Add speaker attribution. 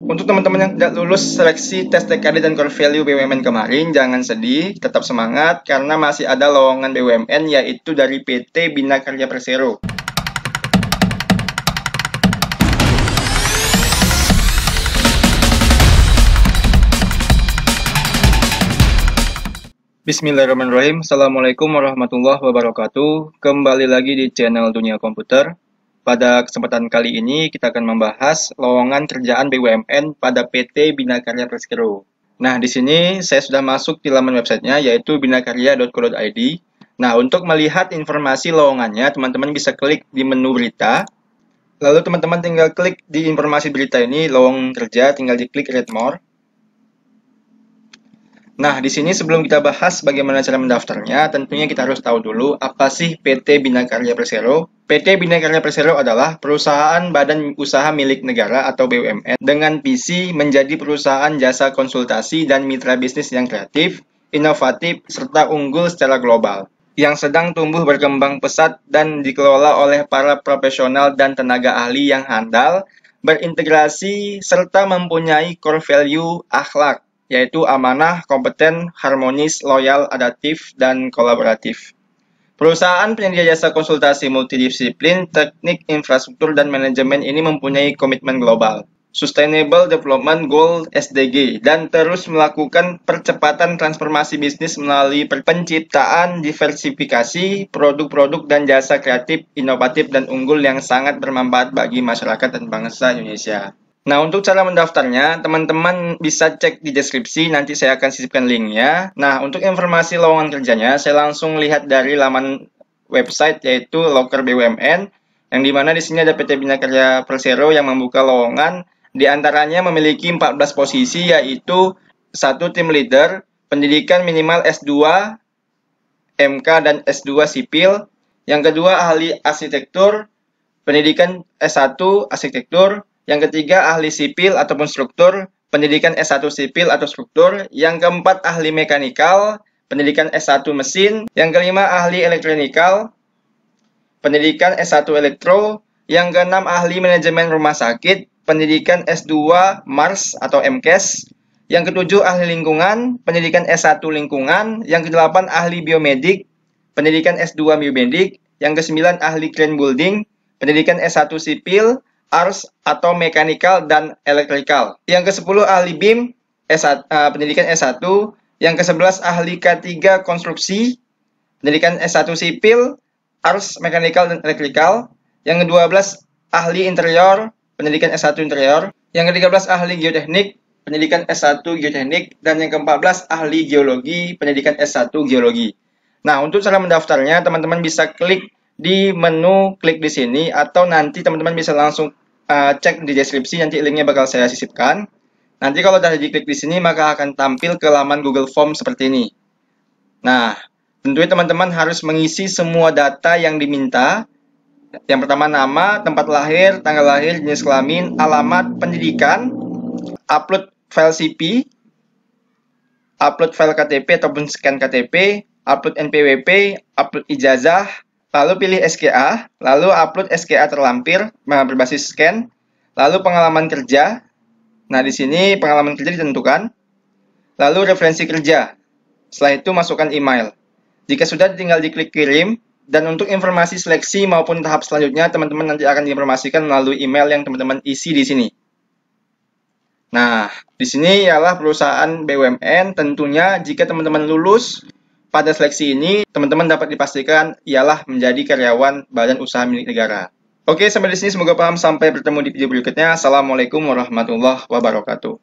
Speaker 1: Untuk teman-teman yang tidak lulus seleksi tes TKD dan core value BUMN kemarin, jangan sedih, tetap semangat karena masih ada lowongan BUMN yaitu dari PT Bina Karya Persero. Bismillahirrahmanirrahim. Assalamualaikum warahmatullahi wabarakatuh. Kembali lagi di channel Dunia Komputer. Pada kesempatan kali ini kita akan membahas lowongan kerjaan BUMN pada PT Bina Karya Persero. Nah, di sini saya sudah masuk di laman websitenya yaitu binakarya.co.id. Nah, untuk melihat informasi lowongannya, teman-teman bisa klik di menu berita. Lalu teman-teman tinggal klik di informasi berita ini, lowongan kerja, tinggal diklik read more. Nah, di sini sebelum kita bahas bagaimana cara mendaftarnya, tentunya kita harus tahu dulu apa sih PT Bina Karya Persero. PT Bina Karya Persero adalah perusahaan badan usaha milik negara atau BUMN dengan visi menjadi perusahaan jasa konsultasi dan mitra bisnis yang kreatif, inovatif, serta unggul secara global, yang sedang tumbuh berkembang pesat dan dikelola oleh para profesional dan tenaga ahli yang handal, berintegrasi, serta mempunyai core value akhlak, yaitu amanah, kompeten, harmonis, loyal, adaptif, dan kolaboratif. Perusahaan penyedia jasa konsultasi multidisiplin, teknik, infrastruktur, dan manajemen ini mempunyai komitmen global, Sustainable Development Goal (SDG), dan terus melakukan percepatan transformasi bisnis melalui penciptaan diversifikasi produk-produk dan jasa kreatif, inovatif, dan unggul yang sangat bermanfaat bagi masyarakat dan bangsa Indonesia. Nah, untuk cara mendaftarnya, teman-teman bisa cek di deskripsi, nanti saya akan sisipkan linknya. Nah, untuk informasi lowongan kerjanya, saya langsung lihat dari laman website, yaitu Loker BUMN, yang dimana di sini ada PT Bina Karya Persero yang membuka lowongan, di antaranya memiliki 14 posisi, yaitu 1. Tim Leader, pendidikan minimal S2, MK, dan S2 Sipil. Yang kedua, ahli arsitektur, pendidikan S1 arsitektur. Yang ketiga, ahli sipil ataupun struktur, pendidikan S1 sipil atau struktur. Yang keempat, ahli mekanikal, pendidikan S1 mesin. Yang kelima, ahli elektronikal, pendidikan S1 elektro. Yang keenam, ahli manajemen rumah sakit, pendidikan S2 Mars atau MKes. Yang ketujuh, ahli lingkungan, pendidikan S1 lingkungan. Yang kedelapan, ahli biomedik, pendidikan S2 biomedik. Yang kesembilan, ahli crane building, pendidikan S1 sipil, Ars atau mekanikal dan elektrikal. Yang ke-10 ahli BIM, pendidikan S1. Yang ke-11 ahli K3 konstruksi, pendidikan S1 sipil, Ars mekanikal dan elektrikal. Yang ke-12 ahli interior, pendidikan S1 interior. Yang ke-13 ahli geoteknik, pendidikan S1 geoteknik. Dan yang ke-14 ahli geologi, pendidikan S1 geologi. Nah, untuk cara mendaftarnya, teman-teman bisa klik di menu klik di sini, atau nanti teman-teman bisa langsung cek di deskripsi, nanti linknya bakal saya sisipkan. Nanti kalau sudah diklik di sini, maka akan tampil ke laman Google Form seperti ini. Nah, tentunya teman-teman harus mengisi semua data yang diminta. Yang pertama, nama, tempat lahir, tanggal lahir, jenis kelamin, alamat, pendidikan, upload file CP, upload file KTP ataupun scan KTP, upload NPWP, upload ijazah, lalu pilih SKA, lalu upload SKA terlampir berbasis scan, lalu pengalaman kerja. Nah, di sini pengalaman kerja ditentukan, lalu referensi kerja. Setelah itu masukkan email. Jika sudah, tinggal diklik kirim, dan untuk informasi seleksi maupun tahap selanjutnya, teman-teman nanti akan diinformasikan melalui email yang teman-teman isi di sini. Nah, di sini ialah perusahaan BUMN. Tentunya jika teman-teman lulus pada seleksi ini, teman-teman dapat dipastikan ialah menjadi karyawan badan usaha milik negara. Oke, sampai di sini semoga paham. Sampai bertemu di video berikutnya. Assalamualaikum warahmatullahi wabarakatuh.